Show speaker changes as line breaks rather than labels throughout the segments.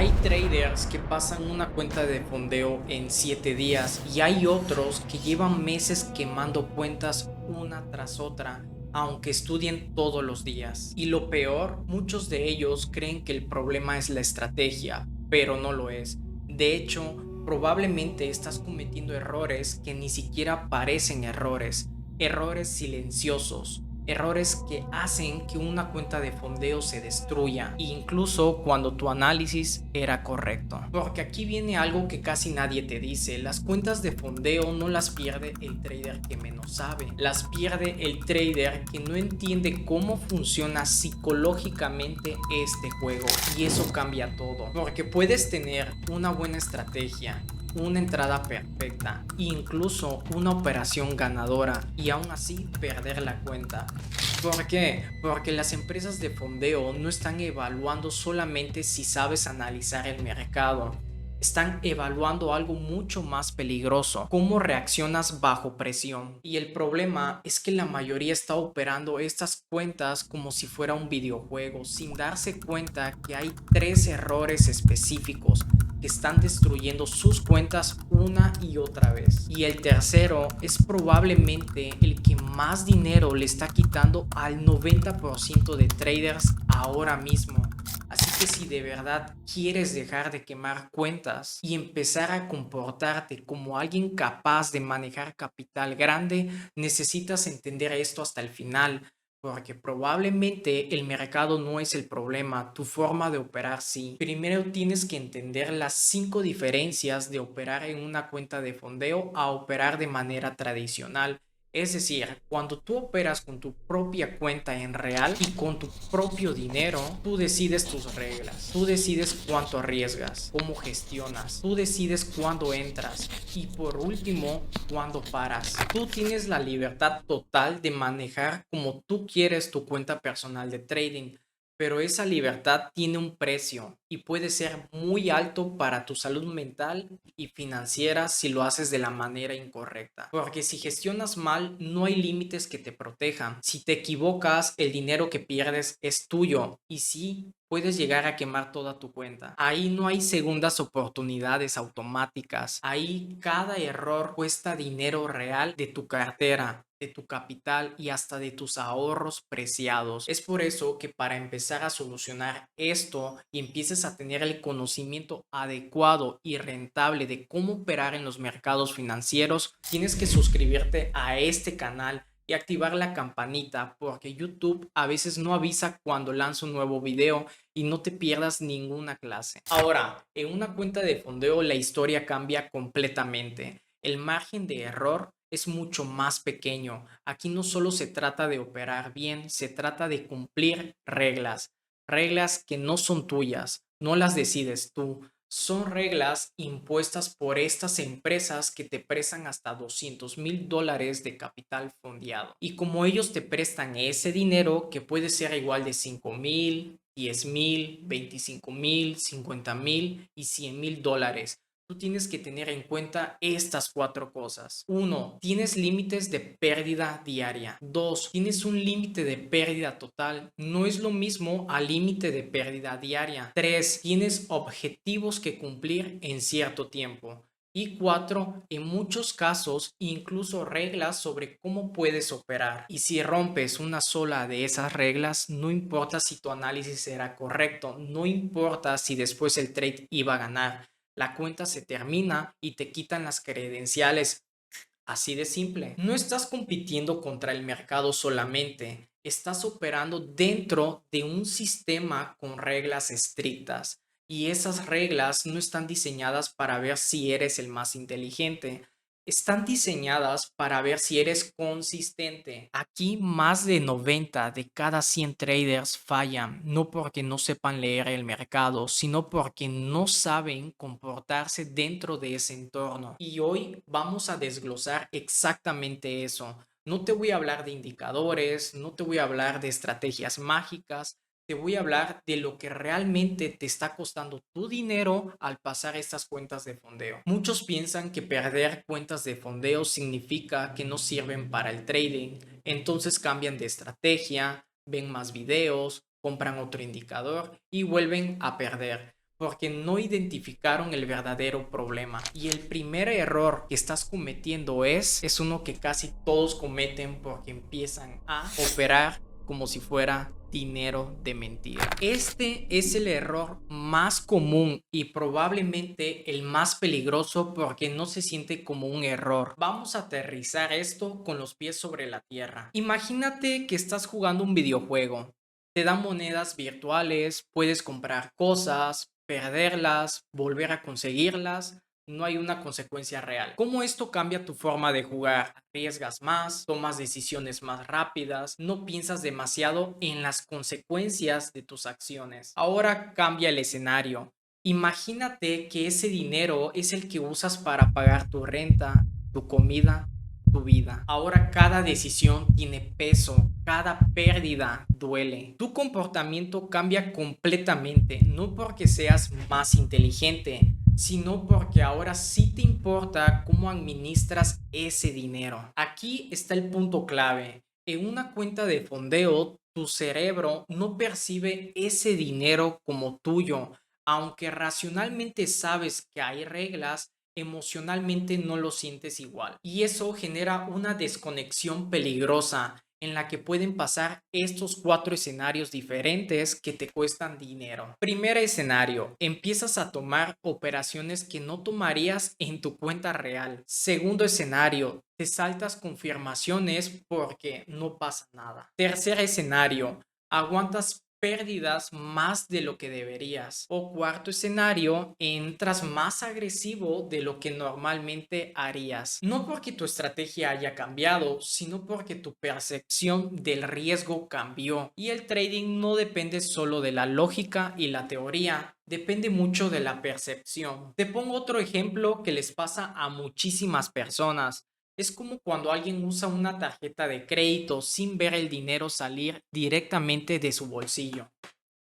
Hay traders que pasan una cuenta de fondeo en 7 días y hay otros que llevan meses quemando cuentas una tras otra, aunque estudien todos los días. Y lo peor, muchos de ellos creen que el problema es la estrategia, pero no lo es. De hecho, probablemente estás cometiendo errores que ni siquiera parecen errores, errores silenciosos. Errores que hacen que una cuenta de fondeo se destruya, incluso cuando tu análisis era correcto. Porque aquí viene algo que casi nadie te dice: las cuentas de fondeo no las pierde el trader que menos sabe, las pierde el trader que no entiende cómo funciona psicológicamente este juego. Y eso cambia todo, porque puedes tener una buena estrategia, una entrada perfecta, incluso una operación ganadora, y aún así perder la cuenta. ¿Por qué? Porque las empresas de fondeo no están evaluando solamente si sabes analizar el mercado. Están evaluando algo mucho más peligroso: cómo reaccionas bajo presión. Y el problema es que la mayoría está operando estas cuentas como si fuera un videojuego, sin darse cuenta que hay tres errores específicos que están destruyendo sus cuentas una y otra vez. Y el tercero es probablemente el que más dinero le está quitando al 90% de traders ahora mismo. Así que si de verdad quieres dejar de quemar cuentas y empezar a comportarte como alguien capaz de manejar capital grande, necesitas entender esto hasta el final, porque probablemente el mercado no es el problema, tu forma de operar sí. Primero tienes que entender las 5 diferencias de operar en una cuenta de fondeo a operar de manera tradicional. Es decir, cuando tú operas con tu propia cuenta en real y con tu propio dinero, tú decides tus reglas, tú decides cuánto arriesgas, cómo gestionas, tú decides cuándo entras y por último, cuándo paras. Tú tienes la libertad total de manejar como tú quieres tu cuenta personal de trading. Pero esa libertad tiene un precio y puede ser muy alto para tu salud mental y financiera si lo haces de la manera incorrecta. Porque si gestionas mal, no hay límites que te protejan. Si te equivocas, el dinero que pierdes es tuyo y sí, puedes llegar a quemar toda tu cuenta. Ahí no hay segundas oportunidades automáticas. Ahí cada error cuesta dinero real de tu cartera, de tu capital y hasta de tus ahorros preciados. Es por eso que para empezar a solucionar esto y empieces a tener el conocimiento adecuado y rentable de cómo operar en los mercados financieros, tienes que suscribirte a este canal y activar la campanita, porque YouTube a veces no avisa cuando lanzo un nuevo video y no te pierdas ninguna clase. Ahora, en una cuenta de fondeo la historia cambia completamente. El margen de error es mucho más pequeño. Aquí no solo se trata de operar bien, se trata de cumplir reglas. Reglas que no son tuyas, no las decides tú. Son reglas impuestas por estas empresas que te prestan hasta $200,000 de capital fondeado. Y como ellos te prestan ese dinero, que puede ser igual de 5,000, 10,000, 25,000, 50,000 y $100,000, tú tienes que tener en cuenta estas 4 cosas. 1. Tienes límites de pérdida diaria. 2. Tienes un límite de pérdida total. No es lo mismo al límite de pérdida diaria. 3. Tienes objetivos que cumplir en cierto tiempo. Y 4, en muchos casos, incluso reglas sobre cómo puedes operar. Y si rompes una sola de esas reglas, no importa si tu análisis era correcto, no importa si después el trade iba a ganar, la cuenta se termina y te quitan las credenciales. Así de simple. No estás compitiendo contra el mercado solamente, estás operando dentro de un sistema con reglas estrictas. Y esas reglas no están diseñadas para ver si eres el más inteligente, están diseñadas para ver si eres consistente. Aquí más de 90 de cada 100 traders fallan, no porque no sepan leer el mercado, sino porque no saben comportarse dentro de ese entorno. Y hoy vamos a desglosar exactamente eso. No te voy a hablar de indicadores, no te voy a hablar de estrategias mágicas, te voy a hablar de lo que realmente te está costando tu dinero al pasar estas cuentas de fondeo. Muchos piensan que perder cuentas de fondeo significa que no sirven para el trading, entonces cambian de estrategia, ven más videos, compran otro indicador y vuelven a perder. porque no identificaron el verdadero problema. Y el primer error que estás cometiendo es uno que casi todos cometen porque empiezan a operar como si fuera dinero de mentira. Este es el error más común y probablemente el más peligroso porque no se siente como un error. Vamos a aterrizar esto con los pies sobre la tierra. Imagínate que estás jugando un videojuego. Te dan monedas virtuales, puedes comprar cosas, perderlas, volver a conseguirlas. No hay una consecuencia real. ¿Cómo esto cambia tu forma de jugar? Arriesgas más, tomas decisiones más rápidas, no piensas demasiado en las consecuencias de tus acciones. Ahora cambia el escenario. Imagínate que ese dinero es el que usas para pagar tu renta, tu comida, tu vida. Ahora cada decisión tiene peso, cada pérdida duele. Tu comportamiento cambia completamente, no porque seas más inteligente, sino porque ahora sí te importa cómo administras ese dinero. Aquí está el punto clave. En una cuenta de fondeo, tu cerebro no percibe ese dinero como tuyo. Aunque racionalmente sabes que hay reglas, emocionalmente no lo sientes igual. Y eso genera una desconexión peligrosa en la que pueden pasar estos 4 escenarios diferentes que te cuestan dinero. Primer escenario, empiezas a tomar operaciones que no tomarías en tu cuenta real. Segundo escenario, te saltas confirmaciones porque no pasa nada. Tercer escenario, aguantas pérdidas más de lo que deberías. O cuarto escenario, entras más agresivo de lo que normalmente harías. No porque tu estrategia haya cambiado, sino porque tu percepción del riesgo cambió. Y el trading no depende solo de la lógica y la teoría, depende mucho de la percepción. Te pongo otro ejemplo que les pasa a muchísimas personas. Es como cuando alguien usa una tarjeta de crédito sin ver el dinero salir directamente de su bolsillo.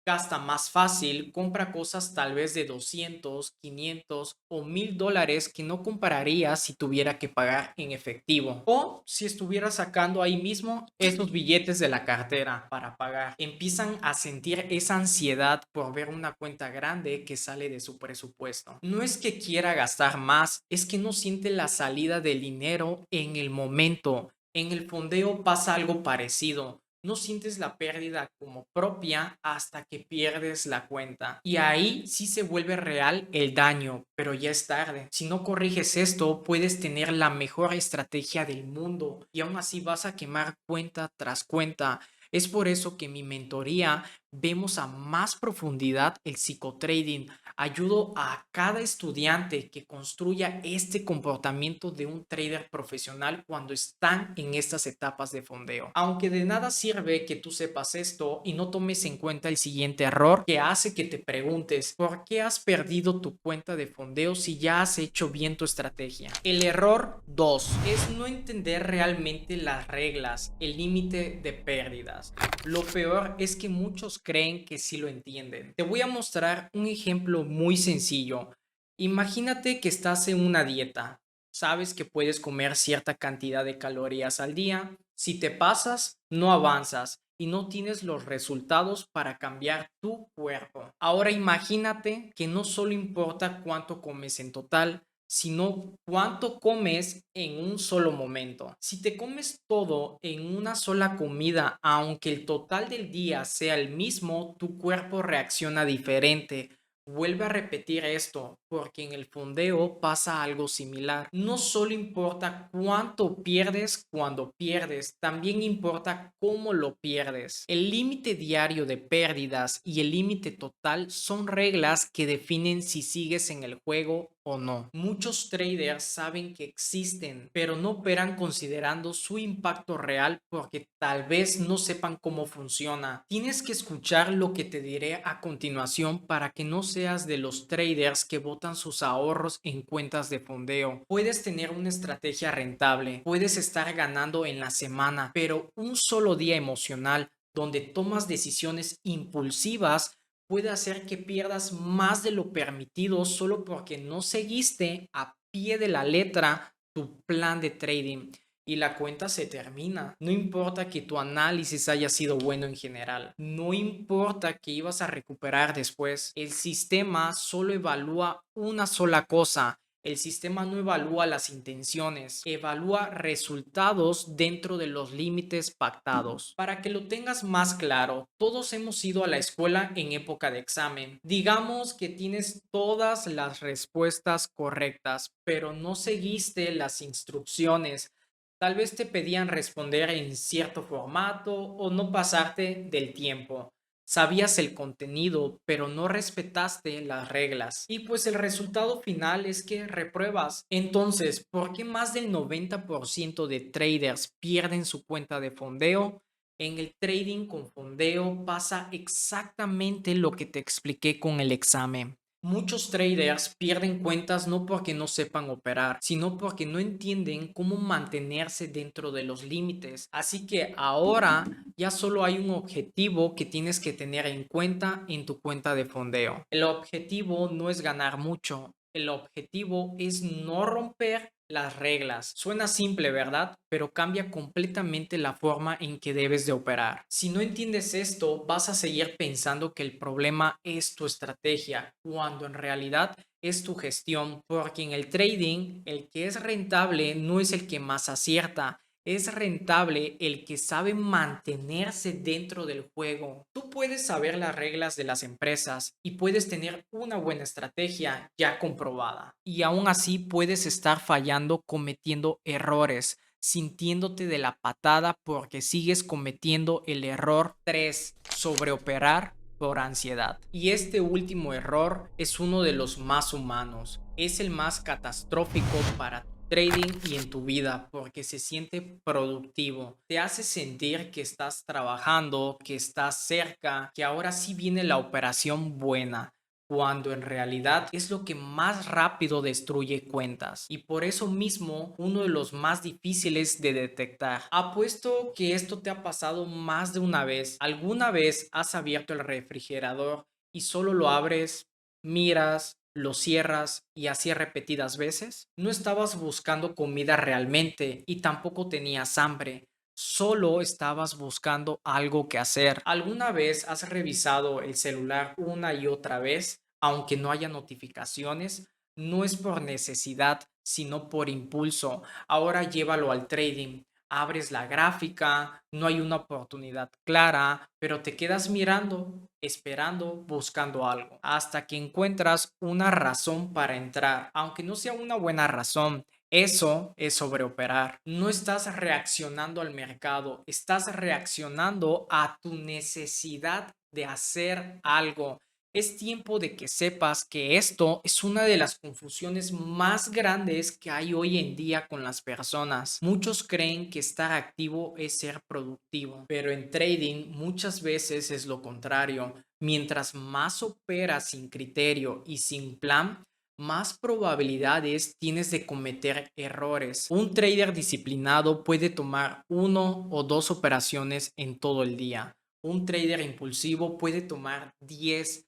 Gasta más fácil, compra cosas tal vez de 200, 500 o $1000 que no compraría si tuviera que pagar en efectivo. O si estuviera sacando ahí mismo esos billetes de la cartera para pagar. Empiezan a sentir esa ansiedad por ver una cuenta grande que sale de su presupuesto. No es que quiera gastar más, es que no siente la salida del dinero en el momento. En el fondeo pasa algo parecido. No sientes la pérdida como propia hasta que pierdes la cuenta. Y ahí sí se vuelve real el daño, pero ya es tarde. Si no corriges esto, puedes tener la mejor estrategia del mundo y aún así vas a quemar cuenta tras cuenta. Es por eso que en mi mentoría vemos a más profundidad el psicotrading. Ayudo a cada estudiante que construya este comportamiento de un trader profesional cuando están en estas etapas de fondeo. Aunque de nada sirve que tú sepas esto y no tomes en cuenta el siguiente error que hace que te preguntes ¿por qué has perdido tu cuenta de fondeo si ya has hecho bien tu estrategia? El error 2 es no entender realmente las reglas, el límite de pérdidas. Lo peor es que muchos creen que sí lo entienden. Te voy a mostrar un ejemplo muy sencillo. Imagínate que estás en una dieta. Sabes que puedes comer cierta cantidad de calorías al día. Si te pasas, no avanzas y no tienes los resultados para cambiar tu cuerpo. Ahora imagínate que no solo importa cuánto comes en total, sino cuánto comes en un solo momento. Si te comes todo en una sola comida, aunque el total del día sea el mismo, tu cuerpo reacciona diferente. Vuelve a repetir esto porque en el fondeo pasa algo similar. No solo importa cuánto pierdes cuando pierdes, también importa cómo lo pierdes. El límite diario de pérdidas y el límite total son reglas que definen si sigues en el juego o no. Muchos traders saben que existen, pero no operan considerando su impacto real porque tal vez no sepan cómo funciona. Tienes que escuchar lo que te diré a continuación para que no seas de los traders que botan sus ahorros en cuentas de fondeo. Puedes tener una estrategia rentable, puedes estar ganando en la semana, pero un solo día emocional donde tomas decisiones impulsivas puede hacer que pierdas más de lo permitido solo porque no seguiste a pie de la letra tu plan de trading. y la cuenta se termina. No importa que tu análisis haya sido bueno en general. No importa que ibas a recuperar después. El sistema solo evalúa una sola cosa. El sistema no evalúa las intenciones, evalúa resultados dentro de los límites pactados. Para que lo tengas más claro, todos hemos ido a la escuela en época de examen. Digamos que tienes todas las respuestas correctas, pero no seguiste las instrucciones. Tal vez te pedían responder en cierto formato o no pasarte del tiempo. Sabías el contenido, pero no respetaste las reglas. Y pues el resultado final es que repruebas. Entonces, ¿por qué más del 90% de traders pierden su cuenta de fondeo? En el trading con fondeo pasa exactamente lo que te expliqué con el examen. Muchos traders pierden cuentas no porque no sepan operar, sino porque no entienden cómo mantenerse dentro de los límites. Así que ahora ya solo hay un objetivo que tienes que tener en cuenta en tu cuenta de fondeo. El objetivo no es ganar mucho, el objetivo es no romper las reglas. Suena simple, ¿verdad? Pero cambia completamente la forma en que debes de operar. Si no entiendes esto, vas a seguir pensando que el problema es tu estrategia, cuando en realidad es tu gestión, porque en el trading el que es rentable no es el que más acierta, es rentable el que sabe mantenerse dentro del juego. Tú puedes saber las reglas de las empresas y puedes tener una buena estrategia ya comprobada. Y aún así puedes estar fallando, cometiendo errores, sintiéndote de la patada porque sigues cometiendo el error 3, sobreoperar por ansiedad. Y este último error es uno de los más humanos. Es el más catastrófico para ti trading y en tu vida porque se siente productivo. Te hace sentir que estás trabajando, que estás cerca, que ahora sí viene la operación buena, cuando en realidad es lo que más rápido destruye cuentas y por eso mismo uno de los más difíciles de detectar. Apuesto que esto te ha pasado más de una vez. ¿Alguna vez has abierto el refrigerador y solo lo abres, miras, lo cierras y así repetidas veces? No estabas buscando comida realmente y tampoco tenías hambre. Solo estabas buscando algo que hacer. ¿Alguna vez has revisado el celular una y otra vez, aunque no haya notificaciones? No es por necesidad, sino por impulso. Ahora llévalo al trading. Abres la gráfica, no hay una oportunidad clara, pero te quedas mirando, esperando, buscando algo, hasta que encuentras una razón para entrar, aunque no sea una buena razón. Eso es sobreoperar. No estás reaccionando al mercado, estás reaccionando a tu necesidad de hacer algo. Es tiempo de que sepas que esto es una de las confusiones más grandes que hay hoy en día con las personas. Muchos creen que estar activo es ser productivo, pero en trading muchas veces es lo contrario. Mientras más operas sin criterio y sin plan, más probabilidades tienes de cometer errores. Un trader disciplinado puede tomar 1 o 2 operaciones en todo el día. Un trader impulsivo puede tomar 10.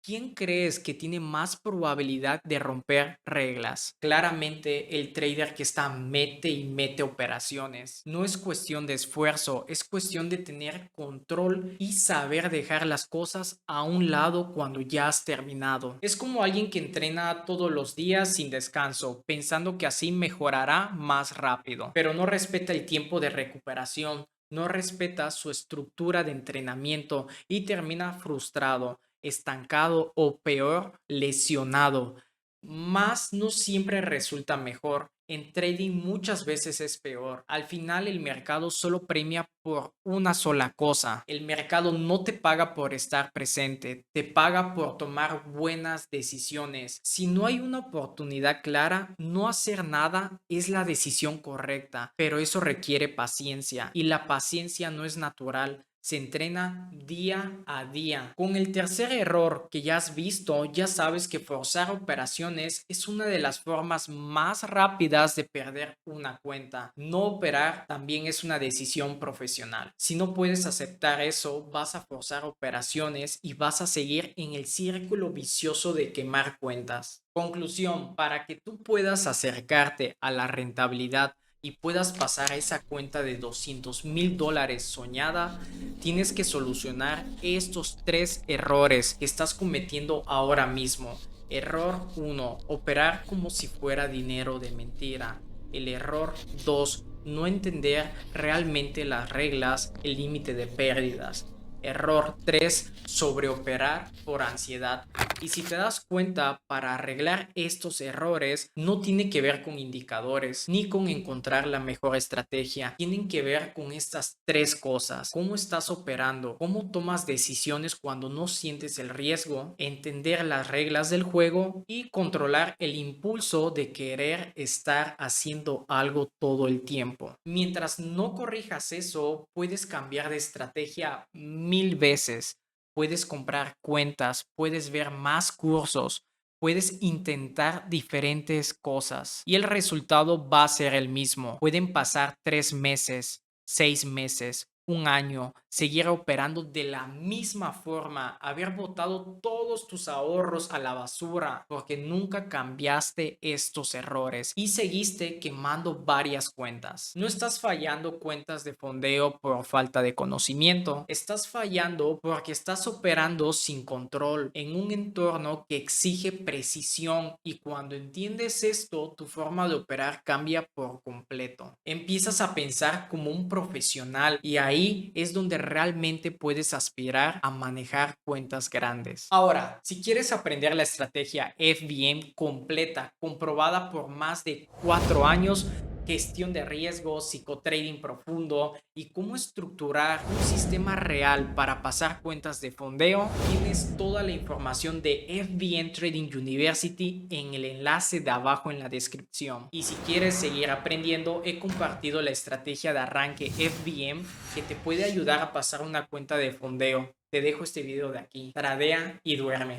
¿Quién crees que tiene más probabilidad de romper reglas? Claramente el trader que está mete y mete operaciones. No es cuestión de esfuerzo, es cuestión de tener control y saber dejar las cosas a un lado cuando ya has terminado. Es como alguien que entrena todos los días sin descanso, pensando que así mejorará más rápido, pero no respeta el tiempo de recuperación, no respeta su estructura de entrenamiento y termina frustrado, estancado o peor, lesionado. Más no siempre resulta mejor. En trading muchas veces es peor. Al final el mercado solo premia por una sola cosa. El mercado no te paga por estar presente, te paga por tomar buenas decisiones. Si no hay una oportunidad clara, no hacer nada es la decisión correcta, pero eso requiere paciencia y la paciencia no es natural. Se entrena día a día. Con el tercer error que ya has visto, ya sabes que forzar operaciones es una de las formas más rápidas de perder una cuenta. No operar también es una decisión profesional. Si no puedes aceptar eso, vas a forzar operaciones y vas a seguir en el círculo vicioso de quemar cuentas. Conclusión, para que tú puedas acercarte a la rentabilidad y puedas pasar a esa cuenta de $200,000 soñada, tienes que solucionar estos tres errores que estás cometiendo ahora mismo. Error uno: operar como si fuera dinero de mentira. El error 2: no entender realmente las reglas, el límite de pérdidas. Error 3: sobreoperar por ansiedad. Y si te das cuenta, para arreglar estos errores no tiene que ver con indicadores ni con encontrar la mejor estrategia. Tienen que ver con estas tres cosas: cómo estás operando, cómo tomas decisiones cuando no sientes el riesgo, entender las reglas del juego y controlar el impulso de querer estar haciendo algo todo el tiempo. Mientras no corrijas eso, puedes cambiar de estrategia 1000 veces. Puedes comprar cuentas, puedes ver más cursos, puedes intentar diferentes cosas y el resultado va a ser el mismo. Pueden pasar 3 meses, 6 meses, un año, seguir operando de la misma forma, haber botado todos tus ahorros a la basura porque nunca cambiaste estos errores y seguiste quemando varias cuentas. No estás fallando cuentas de fondeo por falta de conocimiento, estás fallando porque estás operando sin control en un entorno que exige precisión, y cuando entiendes esto, tu forma de operar cambia por completo. Empiezas a pensar como un profesional y ahí es donde realmente puedes aspirar a manejar cuentas grandes. Ahora, si quieres aprender la estrategia FBM completa, comprobada por más de 4 años, gestión de riesgos, psicotrading profundo y cómo estructurar un sistema real para pasar cuentas de fondeo, tienes toda la información de FBM Trading University en el enlace de abajo en la descripción. Y si quieres seguir aprendiendo, he compartido la estrategia de arranque FBM que te puede ayudar a pasar una cuenta de fondeo. Te dejo este video de aquí. Tradea y duerme.